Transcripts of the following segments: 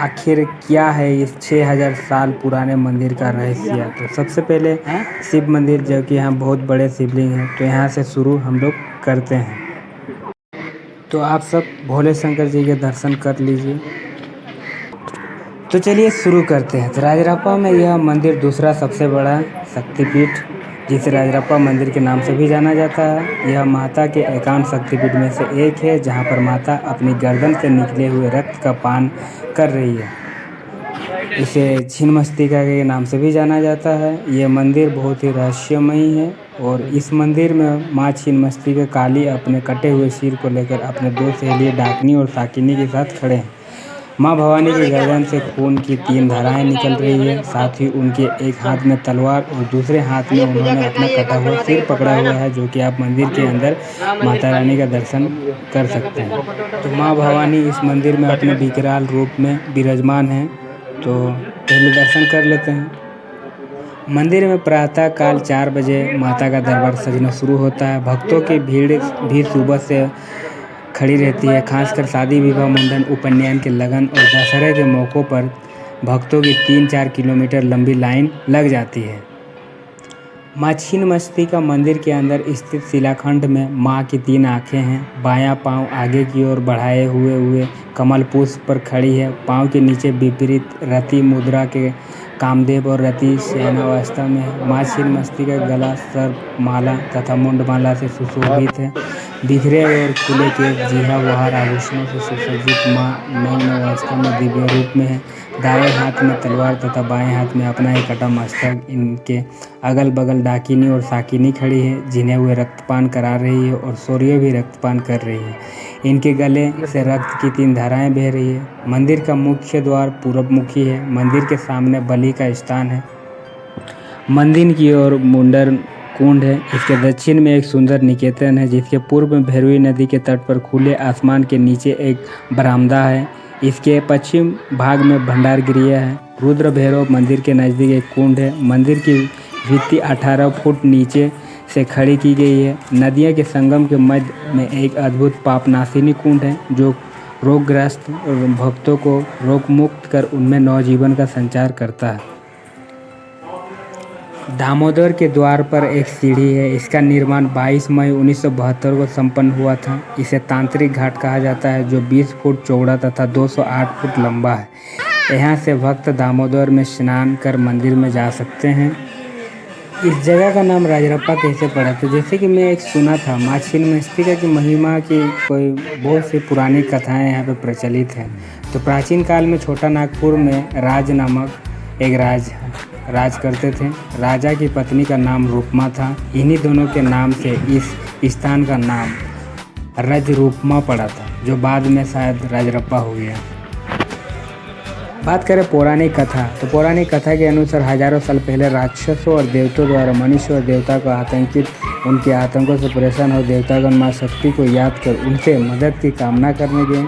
आखिर क्या है इस 6000 साल पुराने मंदिर का रहस्य। तो सबसे पहले शिव मंदिर, जो कि यहाँ बहुत बड़े शिवलिंग हैं, तो यहाँ से शुरू हम लोग करते हैं। तो आप सब भोले शंकर जी के दर्शन कर लीजिए। तो चलिए शुरू करते हैं। तो राजरप्पा में यह मंदिर दूसरा सबसे बड़ा शक्तिपीठ, जिसे राजरप्पा मंदिर के नाम से भी जाना जाता है। यह माता के एकांत शक्तिपीठ में से एक है, जहां पर माता अपनी गर्दन से निकले हुए रक्त का पान कर रही है। इसे छिन्नमस्तिका के नाम से भी जाना जाता है। यह मंदिर बहुत ही रहस्यमयी है और इस मंदिर में माँ छिन्नमस्तिका काली अपने कटे हुए सिर को लेकर अपने दो सहेलियाँ डाकनी और साकिनी के साथ खड़े हैं। माँ भवानी की गर्दन से खून की 3 धाराएं निकल रही है। साथ ही उनके एक हाथ में तलवार और दूसरे हाथ में उन्होंने अपना कटा हुआ सिर पकड़ा हुआ है, जो कि आप मंदिर के अंदर माता रानी का दर्शन कर सकते हैं। तो माँ भवानी इस मंदिर में अपने विकराल रूप में विराजमान हैं। तो पहले दर्शन कर लेते हैं। मंदिर में प्रातः काल 4 बजे माता का दरबार सजना शुरू होता है। भक्तों की भीड़ भी सुबह से खड़ी रहती है। खासकर शादी, विवाह, मुंडन, उपनयन के लगन और दशहरे के मौक़ों पर भक्तों की 3-4 किलोमीटर लंबी लाइन लग जाती है। माँ छिन्नमस्तिका मंदिर के अंदर स्थित शिलाखंड में माँ की 3 आँखें हैं। बायां पांव आगे की ओर बढ़ाए हुए कमल पुष्प पर खड़ी है। पांव के नीचे विपरीत रति मुद्रा के कामदेव और रति शयनावस्था में है। माँ छिन्नमस्तिका का गला सर्प माला तथा मुंडमाला से सुशोभित है। बिखरे और खुले के जीहा वहार आभूषणों से सुसज्जित माँ नग्न अवस्था में दिव्य रूप में है। दाएं हाथ में तलवार तथा बाएं हाथ में अपना ही कटा मस्तक। इनके अगल बगल डाकिनी और साकिनी खड़ी है, जिन्हें वे रक्तपान करा रही है और सूर्य भी रक्तपान कर रही है। इनके गले से रक्त की 3 धाराएं बह रही है। मंदिर का मुख्य द्वार पूर्वमुखी है। मंदिर के सामने बलि का स्थान है। मंदिर की ओर मुंडन कुंड है। इसके दक्षिण में एक सुंदर निकेतन है, जिसके पूर्व में भैरवी नदी के तट पर खुले आसमान के नीचे एक बरामदा है। इसके पश्चिम भाग में भंडार गृह है। रुद्र भैरव मंदिर के नज़दीक एक कुंड है। मंदिर की भित्ति 18 फुट नीचे से खड़ी की गई है। नदियों के संगम के मध्य में एक अद्भुत पापनाशिनी कुंड है, जो रोगग्रस्त भक्तों को रोग मुक्त कर उनमें नवजीवन का संचार करता है। दामोदर के द्वार पर एक सीढ़ी है। इसका निर्माण 22 मई 1972 को संपन्न हुआ था। इसे तांत्रिक घाट कहा जाता है, जो 20 फुट चौड़ा तथा 208 फुट लंबा है। यहाँ से भक्त दामोदर में स्नान कर मंदिर में जा सकते हैं। इस जगह का नाम राजरप्पा कैसे पड़ा? तो जैसे कि मैं एक सुना था, माँ छिन्नमस्तिका की महिमा की कोई बहुत सी पुरानी कथाएं यहाँ पे प्रचलित हैं। तो प्राचीन काल में छोटा नागपुर में राज नामक एक राज करते थे। राजा की पत्नी का नाम रूपमा था। इन्हीं दोनों के नाम से इस स्थान का नाम रजरूपमा पड़ा था, जो बाद में शायद राजरप्पा हो गया। बात करें पौराणिक कथा, तो पौराणिक कथा के अनुसार हजारों साल पहले राक्षसों और देवताओं द्वारा मनुष्य और देवता को आतंकित, उनके आतंकों से परेशान हो देवतागण माँ शक्ति को याद कर उनसे मदद की कामना करने गए।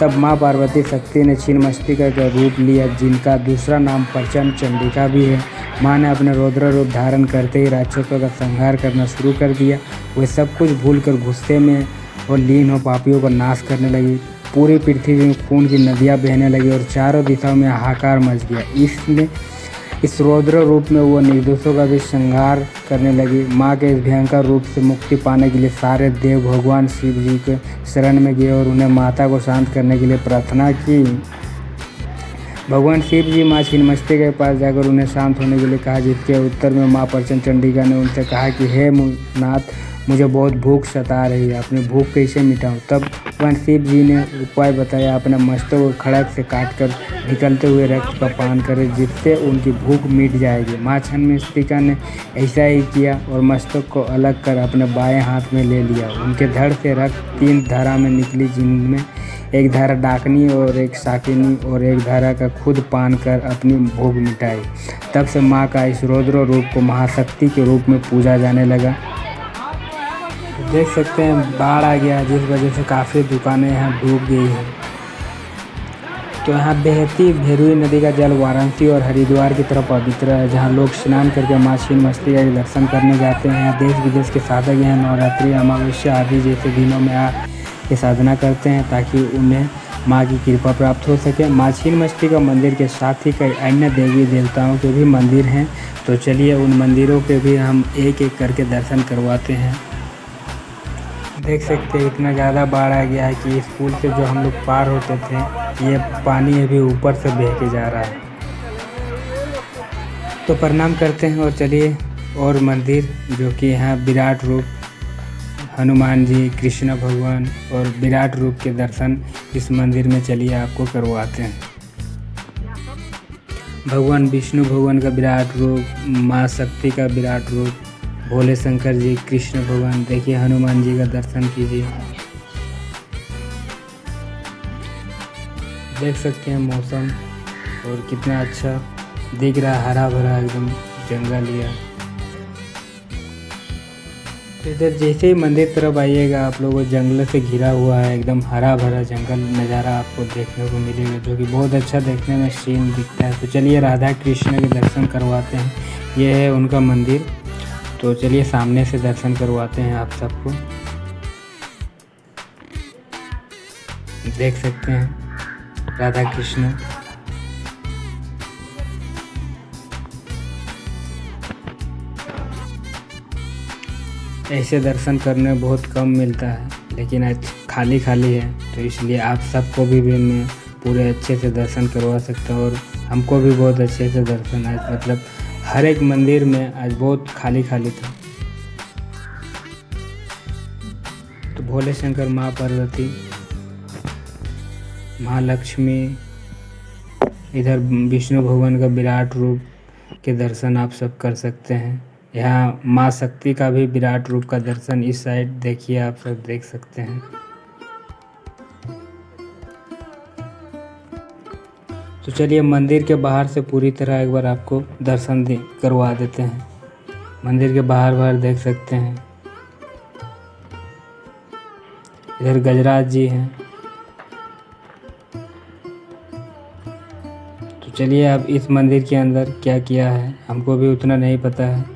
तब माँ पार्वती शक्ति ने छिन्नमस्तिका का रूप लिया, जिनका दूसरा नाम प्रचंड चंडिका भी है। माँ ने अपने रौद्र रूप धारण करते ही राक्षसों का संहार करना शुरू कर दिया। वे सब कुछ भूलकर गुस्से में और लीन हो पापियों को नाश करने लगी। पूरी पृथ्वी में खून की नदियाँ बहने लगी और चारों दिशाओं में हाहाकार मच गया। इस रौद्र रूप में वो निर्दोषों का भी संहार करने लगी। माँ के इस भयंकर रूप से मुक्ति पाने के लिए सारे देव भगवान शिव जी के शरण में गए और उन्हें माता को शांत करने के लिए प्रार्थना की। भगवान शिव जी माँ छिन्नमस्तिका के पास जाकर उन्हें शांत होने के लिए कहा, जिसके उत्तर में माँ प्रचंड चंडिका ने उनसे कहा कि हे नाथ, मुझे बहुत भूख सता रही है, अपनी भूख कैसे मिटाऊं? तब भगवान शिव जी ने उपाय बताया, अपने मस्तक को खड़क से काटकर निकलते हुए रक्त का पान करें, जिससे उनकी भूख मिट जाएगी। माँ छिन्नमस्तिका ने ऐसा ही किया और मस्तक को अलग कर अपने बाएं हाथ में ले लिया। उनके धड़ से रक्त 3 धारा में निकली, जिनमें एक धारा डाकनी और एक साकिनी और एक धारा का खुद पान कर अपनी भूख मिटाई। तब से माँ का इस रौद्र रूप को महाशक्ति के रूप में पूजा जाने लगा। देख सकते हैं बाढ़ आ गया, जिस वजह से काफ़ी दुकानें यहाँ डूब गई हैं। तो यहाँ बहती भैरवी नदी का जल वाराणसी और हरिद्वार की तरफ पवित्र है, जहाँ लोग स्नान करके माँ छिन्नमस्तिका के दर्शन करने जाते हैं। देश विदेश के साधक यहाँ नवरात्रि, अमावस्या आदि जैसे दिनों में की साधना करते हैं ताकि उन्हें माँ की कृपा प्राप्त हो सके। माँ छिन्नमस्तिका मंदिर के साथ ही कई अन्य देवी देवताओं के भी मंदिर हैं, तो चलिए उन मंदिरों के भी हम एक एक करके दर्शन करवाते हैं। देख सकते हैं इतना ज़्यादा बाढ़ आ गया है कि इस पुल से जो हम लोग पार होते थे ये पानी अभी ऊपर से बह के जा रहा है। तो प्रणाम करते हैं और चलिए और मंदिर जो कि यहाँ विराट रूप हनुमान जी, कृष्ण भगवान और विराट रूप के दर्शन इस मंदिर में चलिए आपको करवाते हैं। भगवान विष्णु भगवान का विराट रूप, माँ शक्ति का विराट रूप, भोले शंकर जी, कृष्ण भगवान, देखिए हनुमान जी का दर्शन कीजिए। देख सकते हैं मौसम और कितना अच्छा दिख रहा है, हरा भरा एकदम जंगल या। तो इधर जैसे ही मंदिर तरफ आइएगा आप लोगों को जंगल से घिरा हुआ है एकदम हरा भरा जंगल नज़ारा आपको देखने को मिलेगा, जो कि बहुत अच्छा देखने में सीन दिखता है। तो चलिए राधा कृष्ण के दर्शन करवाते हैं, ये है उनका मंदिर। तो चलिए सामने से दर्शन करवाते हैं आप सबको। देख सकते हैं राधा कृष्ण। ऐसे दर्शन करने बहुत कम मिलता है, लेकिन आज खाली खाली है, तो इसलिए आप सबको भी मैं पूरे अच्छे से दर्शन करवा सकता हूँ। और हमको भी बहुत अच्छे से दर्शन है, मतलब हर एक मंदिर में आज बहुत खाली खाली था। तो भोले शंकर, माँ पार्वती, माँ लक्ष्मी, इधर विष्णु भगवान का विराट रूप के दर्शन आप सब कर सकते हैं। यहाँ माँ शक्ति का भी विराट रूप का दर्शन इस साइड देखिए आप सब देख सकते हैं। तो चलिए मंदिर के बाहर से पूरी तरह एक बार आपको दर्शन करवा देते हैं। मंदिर के बाहर देख सकते हैं, इधर गजराज जी हैं। तो चलिए अब इस मंदिर के अंदर क्या किया है हमको भी उतना नहीं पता है।